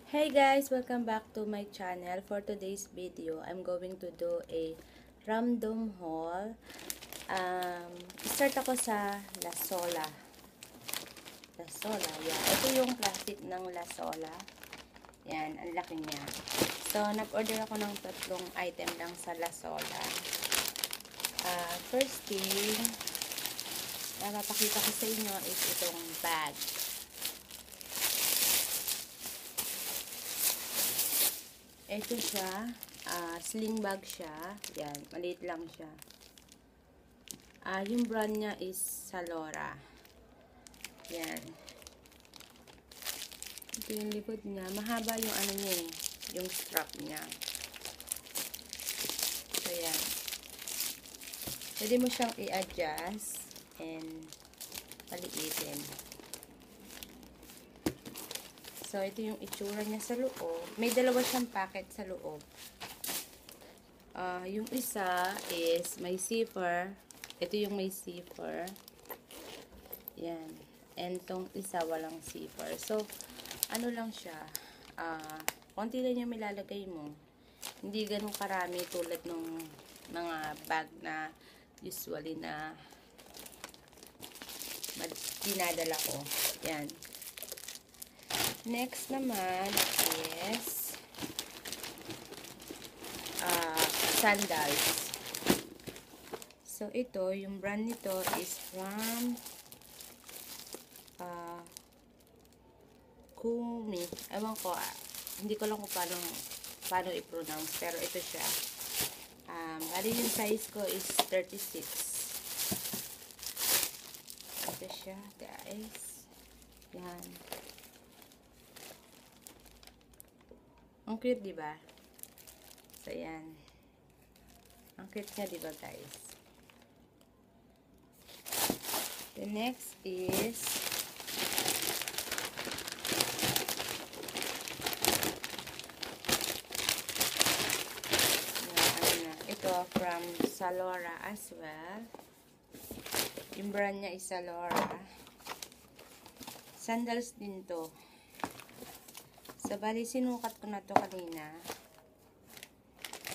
Hey guys, welcome back to my channel. For today's video, I'm going to do a random haul. Start ako sa Lasola. Lasola, yan. Ito yung plastic ng Lasola. Yan, ang laki niya. So, nag-order ako ng 3 item lang sa Lasola. First thing, napapakita ko sa inyo is itong bag. Ito siya, sling bag siya. Yan, maliit lang siya. Yung brand niya is Salora. Yan. Ito yung likod niya. Mahaba yung ano niya eh, yung strap niya. So, yan. Pwede mo siyang i-adjust and paliitin. So, ito yung itsura niya sa loob. May dalawa siyang packet sa loob. Yung isa is may zipper. Ito yung may zipper. Yan. And tong isa walang zipper. So, ano lang siya. Konti lang yung milalagay mo. Hindi ganun karami tulad nung mga bag na usually na dinadala ko. Yan. Next naman is sandals. So, ito, yung brand nito is from Kumi. Ewan ko, hindi ko lang kung paano i-pronounce, pero ito siya. Bali yung size ko is 36. Ito siya, guys. Yan. Ang cute, diba? So, yan. Ang cute niya, diba, guys? The next is ito from Salora as well. Yung brand niya is Salora. Sandals din to. So, bali, sinukat ko na to kanina.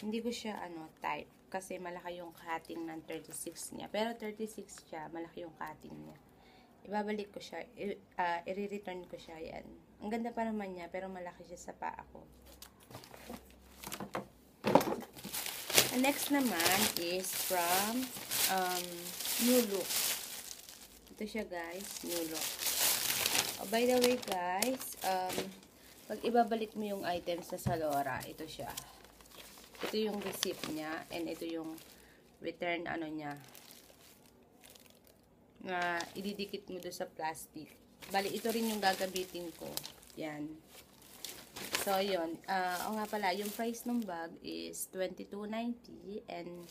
Hindi ko siya, type. Kasi malaki yung cutting ng 36 niya. Pero 36 siya, malaki yung cutting niya. Ibabalik ko siya. I-return ko siya, yan. Ang ganda pa naman niya, pero malaki siya sa paa ko. The next naman is from New Look. Ito siya, guys. New Look. Oh, by the way, guys, pag ibabalik mo yung item sa Salora, ito siya. Ito yung receipt niya, and ito yung return niya. Na ididikit mo doon sa plastic. Bali, ito rin yung gagamitin ko. Yan. So, yun. O nga pala, yung price ng bag is $22.90, and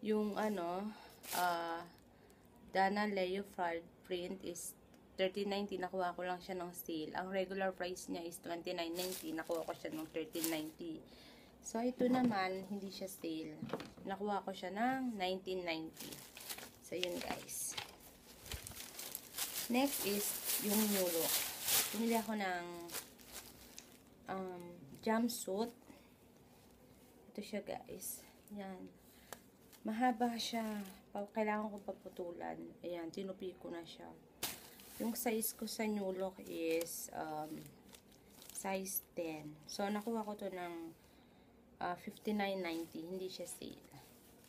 yung Dana Leopard print is $13.90. Nakuha ko lang siya ng sale. Ang regular price niya is $29.90. Nakuha ko siya ng $13.90. So, ito naman, hindi siya sale. Nakuha ko siya ng $19.90. So, yun, guys. Next is yung New Look. Pumili ako ng jumpsuit. Ito siya, guys. Yan. Mahaba siya. Kailangan ko paputulan. Ayan, tinupi ko na siya. Yung size ko sa New Look is size 10. So, nakuha ko to ng $59.90. Hindi siya sale.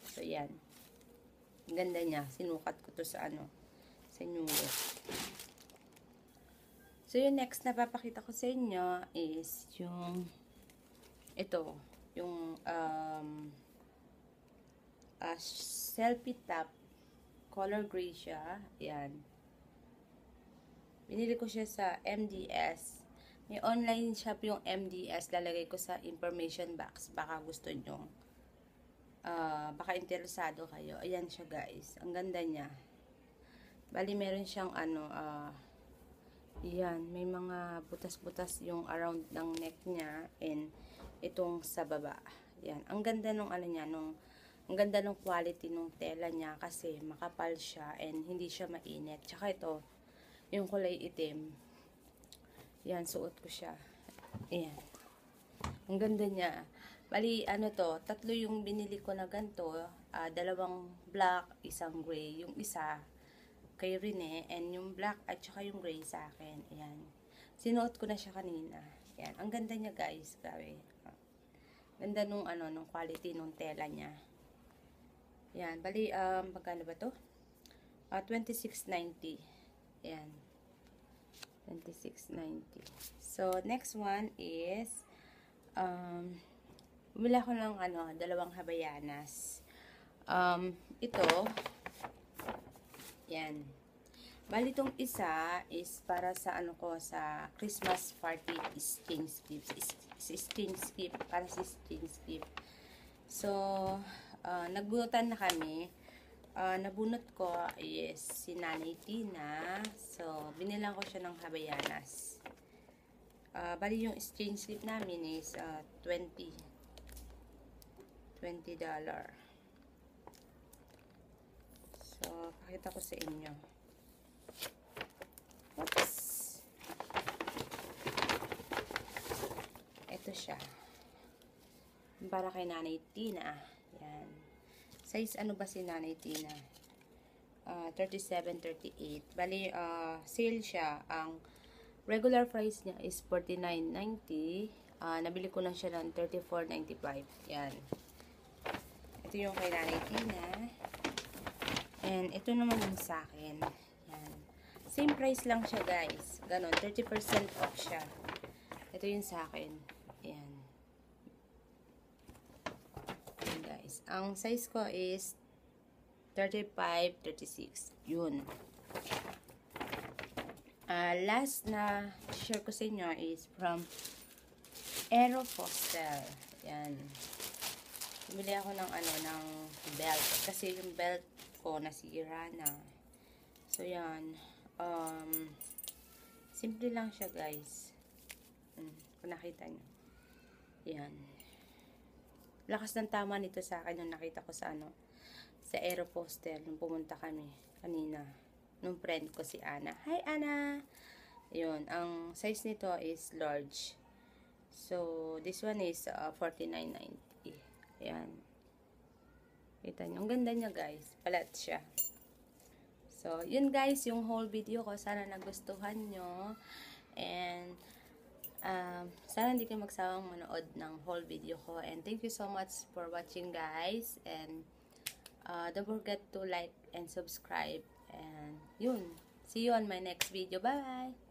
So, yan. Ganda niya. Sinukat ko to sa sa New Look. So, yung next na papakita ko sa inyo is yung ito. Yung selfie top. Color gray siya. Yan. Binili ko siya sa MDS. May online shop yung MDS. Lalagay ko sa information box. Baka gusto nyo. Baka interesado kayo. Ayan siya, guys. Ang ganda niya. Bali, meron siyang yan. May mga butas-butas yung around ng neck niya. And itong sa baba. Yan. Ang ganda nung niya. Ang ganda nung quality nung tela niya. Kasi makapal siya. And hindi siya mainit. Tsaka ito, yung kulay itim. Yan, suot ko siya. Ayan. Ang ganda niya. Bali, ano to, tatlo yung binili ko na ganito. Dalawang black, isang gray. Yung isa, kay Rene, and yung black at saka yung gray sa akin. Ayan. Sinuot ko na siya kanina. Ayan. Ang ganda niya, guys. Grabe. Ganda nung, nung quality nung tela niya. Ayan. Bali, magkano ba to? 26.90. Ayan. 26.90. So, next one is, bumili ako ng, dalawang habayanas. Ito, yan. Bali, itong isa is para sa, sa Christmas party exchange gift. Exchange gift, para sa exchange gift. So, nagbunutan na kami. Nabunot ko is si Nanay Tina. So, binilang ko siya ng habayanas. Bali yung exchange gift namin is $20. So, pakita ko sa inyo. Oops. Ito siya. Para kay Nanay Tina. Yan. Size ano ba si Nanay Tina? 37-38. Bali, sale siya. Ang regular price niya is $49.90. Nabili ko lang siya ng $34.95. Yan. Ito yung kay Nanay Tina. And ito naman yung sa akin. Yan. Same price lang siya, guys. Ganon. 30% off siya. Ito yung sa akin. Yan. Yan, guys. Ang size ko is 35-36. Yun. Last na share ko sa inyo is from Aeropostale. Yan. Bumili ako ng ng belt. Kasi yung belt ko nasira na. So, yan. Simple lang siya, guys. Kung nakita nyo. Yan. Lakas ng tama nito sa akin yung nakita ko sa sa Aeropostale nung pumunta kami kanina. Nung friend ko si Ana. Hi, Ana! Yun. Ang size nito is large. So, this one is $49.90. Ayan. Kita nyo. Ang ganda niya, guys. Palat siya. So, yun, guys. Yung whole video ko. Sana nagustuhan nyo. And, sana hindi kayo magsawang manood ng whole video ko. And, thank you so much for watching, guys. And, don't forget to like and subscribe. And, yun. See you on my next video. Bye!